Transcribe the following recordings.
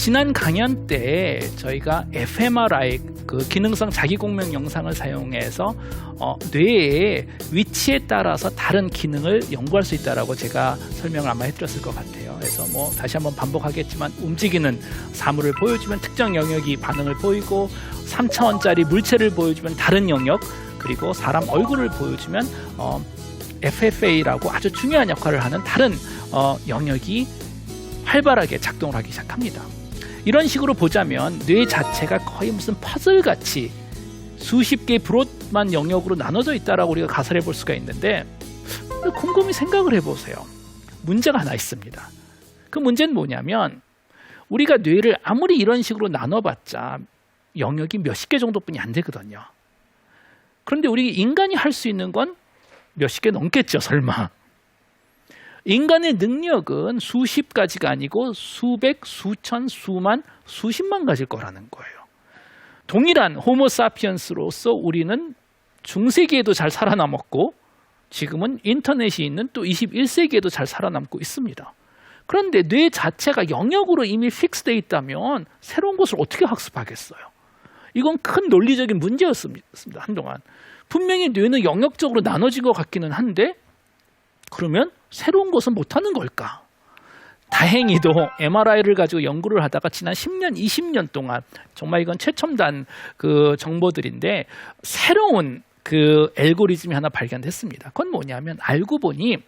지난 강연 때 저희가 fMRI 그 기능성 자기공명 영상을 사용해서 뇌의 위치에 따라서 다른 기능을 연구할 수 있다라고 제가 설명을 아마 해드렸을 것 같아요. 그래서 뭐 다시 한번 반복하겠지만 움직이는 사물을 보여주면 특정 영역이 반응을 보이고 3차원짜리 물체를 보여주면 다른 영역, 그리고 사람 얼굴을 보여주면 FFA라고 아주 중요한 역할을 하는 다른 영역이 활발하게 작동을 하기 시작합니다. 이런 식으로 보자면 뇌 자체가 거의 무슨 퍼즐같이 수십 개의 브로드만 영역으로 나눠져 있다라고 우리가 가설해 볼 수가 있는데, 곰곰이 생각을 해보세요. 문제가 하나 있습니다. 그 문제는 뭐냐면 우리가 뇌를 아무리 이런 식으로 나눠봤자 영역이 몇십 개 정도뿐이 안 되거든요. 그런데 우리 인간이 할 수 있는 건 몇십 개 넘겠죠, 설마. 인간의 능력은 수십 가지가 아니고 수백, 수천, 수만, 수십만 가지일 거라는 거예요. 동일한 호모사피엔스로서 우리는 중세기에도 잘 살아남았고 지금은 인터넷이 있는 또 21세기에도 잘 살아남고 있습니다. 그런데 뇌 자체가 영역으로 이미 픽스되어 있다면 새로운 것을 어떻게 학습하겠어요? 이건 큰 논리적인 문제였습니다, 한동안. 분명히 뇌는 영역적으로 나눠진 것 같기는 한데 그러면 새로운 것은 못하는 걸까? 다행히도 MRI를 가지고 연구를 하다가 지난 10년, 20년 동안 정말 이건 최첨단 그 정보들인데 새로운 그 알고리즘이 하나 발견됐습니다. 그건 뭐냐면 알고 보니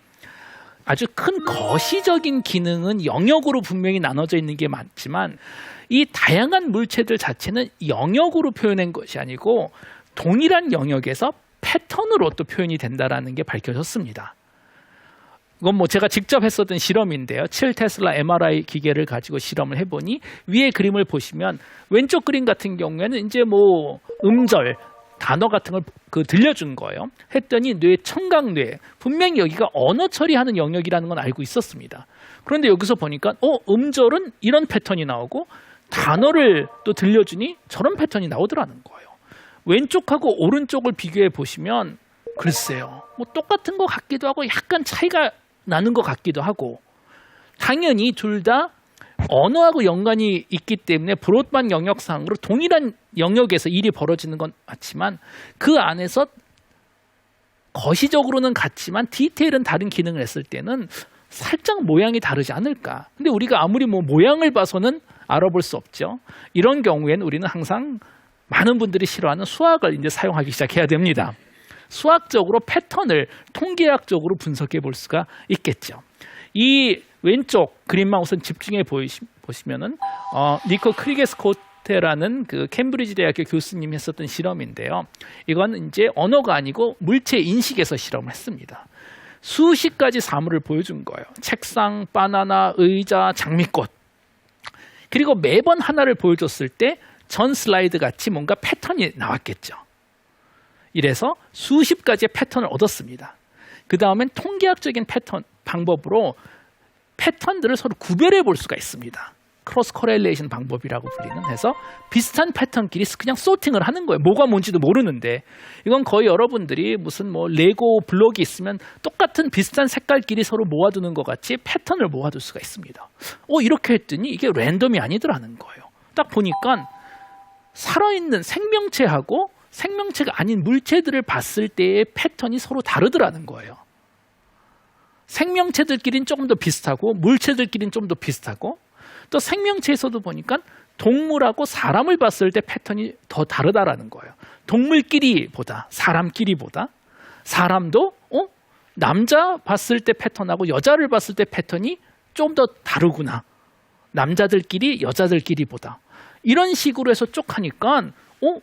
아주 큰 거시적인 기능은 영역으로 분명히 나눠져 있는 게 맞지만 이 다양한 물체들 자체는 영역으로 표현한 것이 아니고 동일한 영역에서 패턴으로 또 표현이 된다는 게 밝혀졌습니다. 이건 뭐 제가 직접 했었던 실험인데요. 7테슬라 MRI 기계를 가지고 실험을 해보니 위에 그림을 보시면 왼쪽 그림 같은 경우에는 이제 뭐 음절, 단어 같은 걸 들려준 거예요. 했더니 뇌 청각뇌, 분명히 여기가 언어 처리하는 영역이라는 건 알고 있었습니다. 그런데 여기서 보니까 음절은 이런 패턴이 나오고 단어를 또 들려주니 저런 패턴이 나오더라는 거예요. 왼쪽하고 오른쪽을 비교해 보시면 글쎄요, 뭐 똑같은 것 같기도 하고 약간 차이가 나는 것 같기도 하고, 당연히 둘 다 언어하고 연관이 있기 때문에 브로드밴드 영역상으로 동일한 영역에서 일이 벌어지는 건 맞지만 그 안에서 거시적으로는 같지만 디테일은 다른 기능을 했을 때는 살짝 모양이 다르지 않을까. 근데 우리가 아무리 뭐 모양을 봐서는 알아볼 수 없죠. 이런 경우에는 우리는 항상 많은 분들이 싫어하는 수학을 이제 사용하기 시작해야 됩니다. 수학적으로 패턴을 통계학적으로 분석해 볼 수가 있겠죠. 이 왼쪽 그림만 우선 집중해 보시면은 니코 크리게스코테라는 그 캠브리지 대학교 교수님이 했었던 실험인데요. 이건 이제 언어가 아니고 물체 인식에서 실험을 했습니다. 수십 가지 사물을 보여준 거예요. 책상, 바나나, 의자, 장미꽃. 그리고 매번 하나를 보여줬을 때 전 슬라이드 같이 뭔가 패턴이 나왔겠죠. 이래서 수십 가지의 패턴을 얻었습니다. 그 다음엔 통계학적인 패턴 방법으로 패턴들을 서로 구별해 볼 수가 있습니다. 크로스 코렐레이션 방법이라고 불리는, 해서 비슷한 패턴끼리 그냥 소팅을 하는 거예요. 뭐가 뭔지도 모르는데. 이건 거의 여러분들이 무슨 뭐 레고 블록이 있으면 똑같은 비슷한 색깔끼리 서로 모아두는 것 같이 패턴을 모아둘 수가 있습니다. 이렇게 했더니 이게 랜덤이 아니더라는 거예요. 딱 보니까 살아있는 생명체하고 생명체가 아닌 물체들을 봤을 때의 패턴이 서로 다르더라는 거예요. 생명체들끼리는 조금 더 비슷하고 물체들끼리는 좀 더 비슷하고, 또 생명체에서도 보니까 동물하고 사람을 봤을 때 패턴이 더 다르다라는 거예요. 동물끼리보다 사람끼리보다 사람도 남자 봤을 때 패턴하고 여자를 봤을 때 패턴이 좀 더 다르구나. 남자들끼리 여자들끼리보다. 이런 식으로 해서 쭉 하니까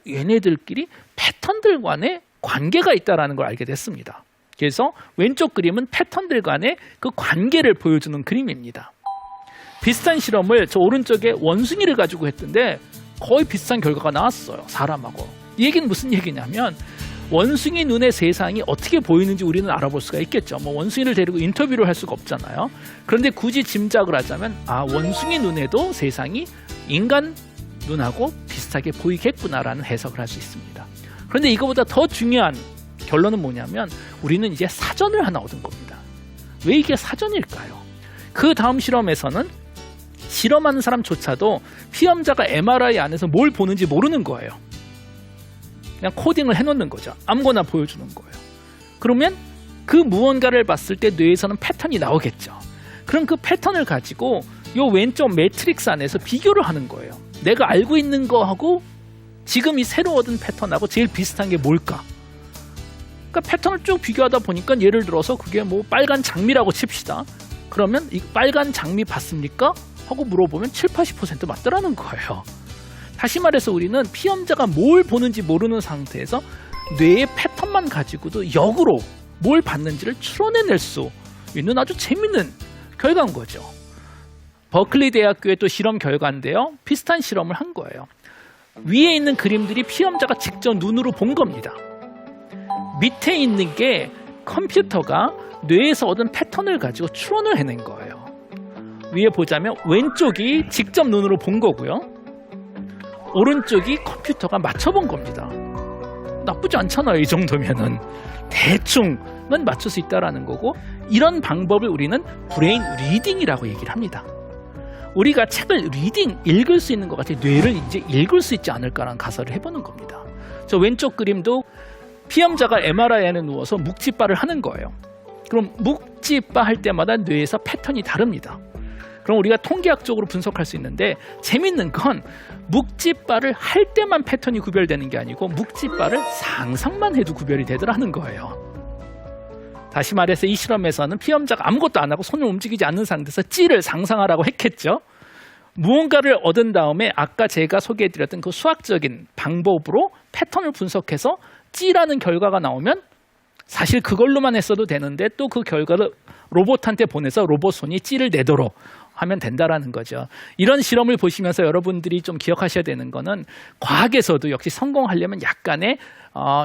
얘네들끼리 패턴들 간의 관계가 있다는 걸 알게 됐습니다. 그래서 왼쪽 그림은 패턴들 간의 그 관계를 보여주는 그림입니다. 비슷한 실험을 저 오른쪽에 원숭이를 가지고 했던데 거의 비슷한 결과가 나왔어요. 사람하고. 이 얘기는 무슨 얘기냐면 원숭이 눈의 세상이 어떻게 보이는지 우리는 알아볼 수가 있겠죠. 뭐 원숭이를 데리고 인터뷰를 할 수가 없잖아요. 그런데 굳이 짐작을 하자면 원숭이 눈에도 세상이 인간 눈하고 비슷하게 보이겠구나라는 해석을 할 수 있습니다. 그런데 이거보다 더 중요한 결론은 뭐냐면 우리는 이제 사전을 하나 얻은 겁니다. 왜 이게 사전일까요? 그 다음 실험에서는 실험하는 사람조차도 피험자가 MRI 안에서 뭘 보는지 모르는 거예요. 그냥 코딩을 해놓는 거죠. 아무거나 보여주는 거예요. 그러면 그 무언가를 봤을 때 뇌에서는 패턴이 나오겠죠. 그럼 그 패턴을 가지고 요 왼쪽 매트릭스 안에서 비교를 하는 거예요. 내가 알고 있는 거하고 지금 이 새로 얻은 패턴하고 제일 비슷한 게 뭘까? 그러니까 패턴을 쭉 비교하다 보니까 예를 들어서 그게 뭐 빨간 장미라고 칩시다. 그러면 이 빨간 장미 봤습니까? 하고 물어보면 70-80% 맞더라는 거예요. 다시 말해서 우리는 피험자가 뭘 보는지 모르는 상태에서 뇌의 패턴만 가지고도 역으로 뭘 봤는지를 추론해낼 수 있는 아주 재밌는 결과인 거죠. 버클리 대학교의 또 실험 결과인데요. 비슷한 실험을 한 거예요. 위에 있는 그림들이 피험자가 직접 눈으로 본 겁니다. 밑에 있는 게 컴퓨터가 뇌에서 얻은 패턴을 가지고 추론을 해낸 거예요. 위에 보자면 왼쪽이 직접 눈으로 본 거고요. 오른쪽이 컴퓨터가 맞춰본 겁니다. 나쁘지 않잖아요. 이 정도면은 대충은 맞출 수 있다는 거고, 이런 방법을 우리는 브레인 리딩이라고 얘기를 합니다. 우리가 책을 읽을 수 있는 것 같이 뇌를 이제 읽을 수 있지 않을까라는 가설을 해보는 겁니다. 저 왼쪽 그림도 피험자가 MRI 안에 누워서 묵찌빠를 하는 거예요. 그럼 묵찌빠 할 때마다 뇌에서 패턴이 다릅니다. 그럼 우리가 통계학적으로 분석할 수 있는데, 재밌는 건 묵찌빠를 할 때만 패턴이 구별되는 게 아니고 묵찌빠를 상상만 해도 구별이 되더라는 거예요. 다시 말해서 이 실험에서는 피험자가 아무것도 안 하고 손을 움직이지 않는 상태에서 찌를 상상하라고 했겠죠. 무언가를 얻은 다음에 아까 제가 소개해드렸던 그 수학적인 방법으로 패턴을 분석해서 찌라는 결과가 나오면 사실 그걸로만 했어도 되는데, 또 그 결과를 로봇한테 보내서 로봇 손이 찌를 내도록 하면 된다라는 거죠. 이런 실험을 보시면서 여러분들이 좀 기억하셔야 되는 거는, 과학에서도 역시 성공하려면 약간의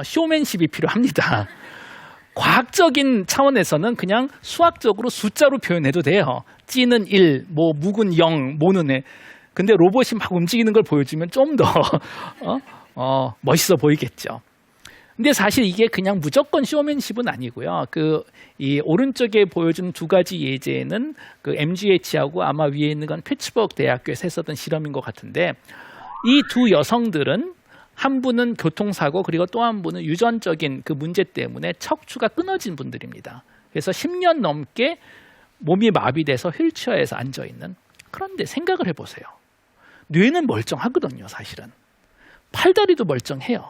쇼맨십이 필요합니다. 과학적인 차원에서는 그냥 수학적으로 숫자로 표현해도 돼요. 찌는 1, 뭐 묵은 0, 모는 애. 근데 로봇이 막 움직이는 걸 보여주면 좀 더 멋있어 보이겠죠. 근데 사실 이게 그냥 무조건 쇼맨십은 아니고요. 이 오른쪽에 보여준 두 가지 예제는 그 MGH하고 아마 위에 있는 건 피츠버그 대학교에서 했었던 실험인 것 같은데, 이 두 여성들은 한 분은 교통사고, 그리고 또 한 분은 유전적인 그 문제 때문에 척추가 끊어진 분들입니다. 그래서 10년 넘게 몸이 마비돼서 휠체어에서 앉아있는. 그런데 생각을 해보세요. 뇌는 멀쩡하거든요, 사실은. 팔다리도 멀쩡해요.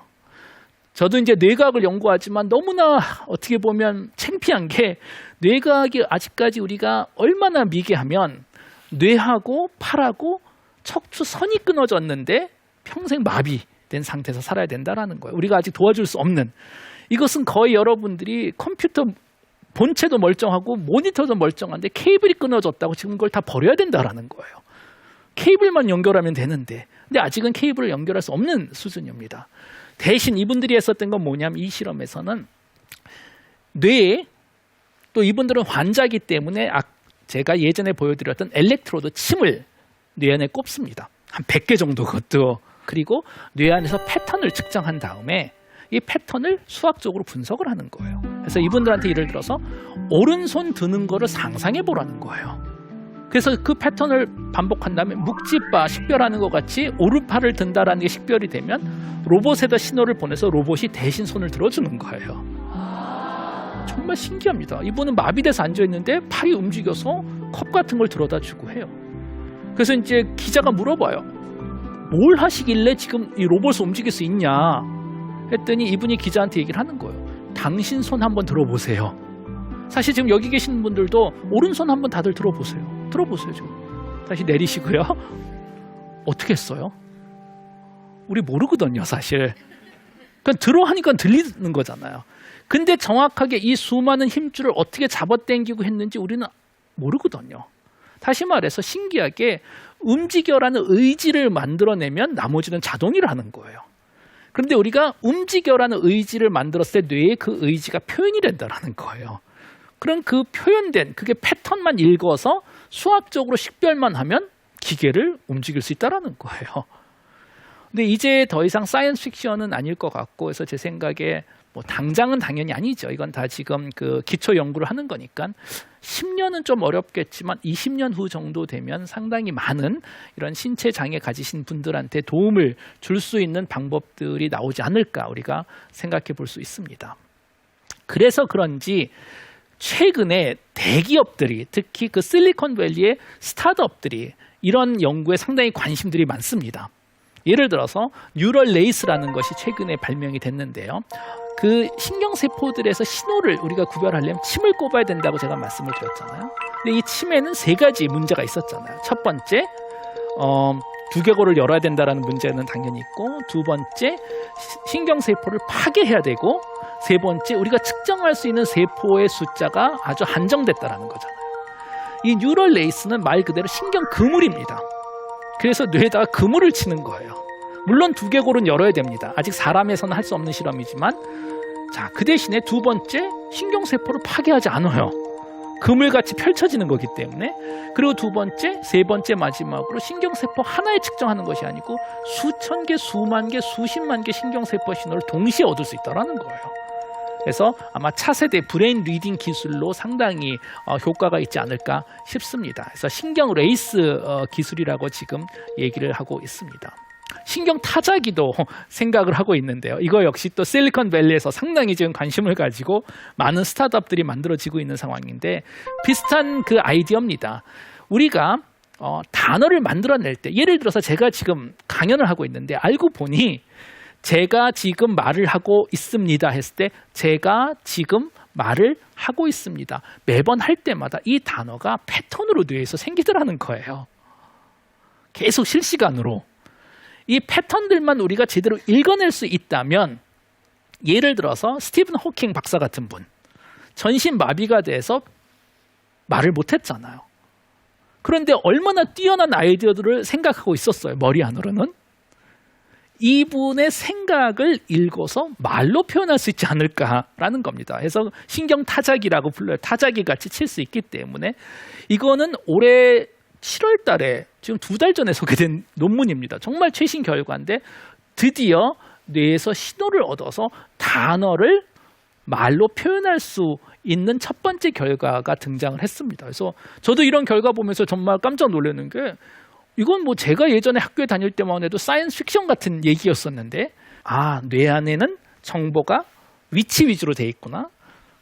저도 이제 뇌과학을 연구하지만 너무나 어떻게 보면 창피한 게, 뇌과학이 아직까지 우리가 얼마나 미개하면 뇌하고 팔하고 척추선이 끊어졌는데 평생 마비된 상태에서 살아야 된다는 거예요. 우리가 아직 도와줄 수 없는. 이것은 거의 여러분들이 컴퓨터 본체도 멀쩡하고 모니터도 멀쩡한데 케이블이 끊어졌다고 지금 그걸 다 버려야 된다는 거예요. 케이블만 연결하면 되는데, 근데 아직은 케이블을 연결할 수 없는 수준입니다. 대신 이분들이 했었던 건 뭐냐면, 이 실험에서는 뇌에, 또 이분들은 환자이기 때문에 제가 예전에 보여드렸던 엘렉트로드 침을 뇌 안에 꼽습니다. 한 100개 정도 그것도. 그리고 뇌 안에서 패턴을 측정한 다음에 이 패턴을 수학적으로 분석을 하는 거예요. 그래서 이분들한테 예를 들어서 오른손 드는 거를 상상해 보라는 거예요. 그래서 그 패턴을 반복한 다음에 묵찌빠, 식별하는 것 같이 오른팔을 든다라는 게 식별이 되면 로봇에다 신호를 보내서 로봇이 대신 손을 들어주는 거예요. 정말 신기합니다. 이분은 마비돼서 앉아있는데 팔이 움직여서 컵 같은 걸 들어다 주고 해요. 그래서 이제 기자가 물어봐요. 뭘 하시길래 지금 이 로봇을 움직일 수 있냐 했더니 이분이 기자한테 얘기를 하는 거예요. 당신 손 한번 들어보세요. 사실 지금 여기 계신 분들도 오른손 한번 다들 들어보세요. 들어보세요. 좀 다시 내리시고요. 어떻게 했어요? 우리 모르거든요, 사실. 그냥 들어 하니까 들리는 거잖아요. 근데 정확하게 이 수많은 힘줄을 어떻게 잡아당기고 했는지 우리는 모르거든요. 다시 말해서 신기하게 움직여라는 의지를 만들어내면 나머지는 자동이라는 거예요. 그런데 우리가 움직여라는 의지를 만들었을 때 뇌에 그 의지가 표현이 된다는 거예요. 그럼 그 표현된 그게 패턴만 읽어서 수학적으로 식별만 하면 기계를 움직일 수 있다는 거예요. 근데 이제 더 이상 사이언스 픽션은 아닐 것 같고, 그래서 제 생각에 뭐 당장은 당연히 아니죠. 이건 다 지금 그 기초 연구를 하는 거니까 10년은 좀 어렵겠지만 20년 후 정도 되면 상당히 많은 이런 신체 장애 가지신 분들한테 도움을 줄 수 있는 방법들이 나오지 않을까 우리가 생각해 볼 수 있습니다. 그래서 그런지 최근에 대기업들이 특히 그 실리콘밸리의 스타트업들이 이런 연구에 상당히 관심들이 많습니다. 예를 들어서 뉴럴 레이스라는 것이 최근에 발명이 됐는데요. 그 신경세포들에서 신호를 우리가 구별하려면 침을 꼽아야 된다고 제가 말씀을 드렸잖아요. 근데 이 침에는 3가지 문제가 있었잖아요. 첫 번째, 두개골을 열어야 된다는 문제는 당연히 있고, 두 번째, 신경세포를 파괴해야 되고, 세 번째, 우리가 측정할 수 있는 세포의 숫자가 아주 한정됐다는 거잖아요. 이 뉴럴 레이스는 말 그대로 신경 그물입니다. 그래서 뇌에다가 그물을 치는 거예요. 물론 두개골은 열어야 됩니다. 아직 사람에서는 할 수 없는 실험이지만, 자, 그 대신에 두 번째, 신경세포를 파괴하지 않아요. 그물같이 펼쳐지는 거기 때문에. 그리고 두 번째, 세 번째 마지막으로 신경세포 하나에 측정하는 것이 아니고 수천 개, 수만 개, 수십만 개 신경세포 신호를 동시에 얻을 수 있다는 거예요. 그래서 아마 차세대 브레인 리딩 기술로 상당히 효과가 있지 않을까 싶습니다. 그래서 신경 레이스 기술이라고 지금 얘기를 하고 있습니다. 신경 타자기도 생각을 하고 있는데요. 이거 역시 또 실리콘밸리에서 상당히 지금 관심을 가지고 많은 스타트업들이 만들어지고 있는 상황인데 비슷한 그 아이디어입니다. 우리가 단어를 만들어낼 때 예를 들어서 제가 지금 강연을 하고 있는데 알고 보니 제가 지금 말을 하고 있습니다 했을 때 제가 지금 말을 하고 있습니다. 매번 할 때마다 이 단어가 패턴으로 뇌에서 생기더라는 거예요. 계속 실시간으로. 이 패턴들만 우리가 제대로 읽어낼 수 있다면 예를 들어서 스티븐 호킹 박사 같은 분 전신마비가 돼서 말을 못했잖아요. 그런데 얼마나 뛰어난 아이디어들을 생각하고 있었어요. 머리 안으로는. 이분의 생각을 읽어서 말로 표현할 수 있지 않을까라는 겁니다. 그래서 신경 타자기라고 불러요. 타자기 같이 칠 수 있기 때문에 이거는 올해 7월 달에 지금 2달 전에 소개된 논문입니다. 정말 최신 결과인데 드디어 뇌에서 신호를 얻어서 단어를 말로 표현할 수 있는 첫 번째 결과가 등장을 했습니다. 그래서 저도 이런 결과 보면서 정말 깜짝 놀라는 게 이건 뭐 제가 예전에 학교에 다닐 때만 해도 사이언스 픽션 같은 얘기였었는데 뇌 안에는 정보가 위치 위주로 돼 있구나.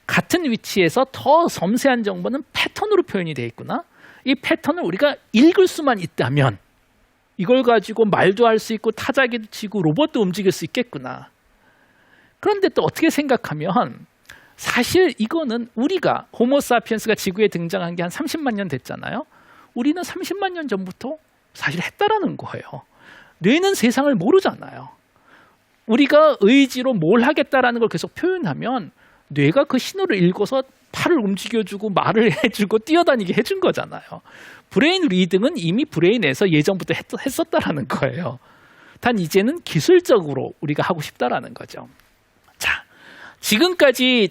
같은 위치에서 더 섬세한 정보는 패턴으로 표현이 돼 있구나. 이 패턴을 우리가 읽을 수만 있다면 이걸 가지고 말도 할 수 있고 타자기도 치고 로봇도 움직일 수 있겠구나. 그런데 또 어떻게 생각하면 사실 이거는 우리가 호모사피엔스가 지구에 등장한 게 한 30만 년 됐잖아요. 우리는 30만 년 전부터 사실 했다라는 거예요. 뇌는 세상을 모르잖아요. 우리가 의지로 뭘 하겠다라는 걸 계속 표현하면 뇌가 그 신호를 읽어서 팔을 움직여주고 말을 해주고 뛰어다니게 해준 거잖아요. 브레인 리딩은 이미 브레인에서 예전부터 했었다라는 거예요. 단 이제는 기술적으로 우리가 하고 싶다라는 거죠. 자, 지금까지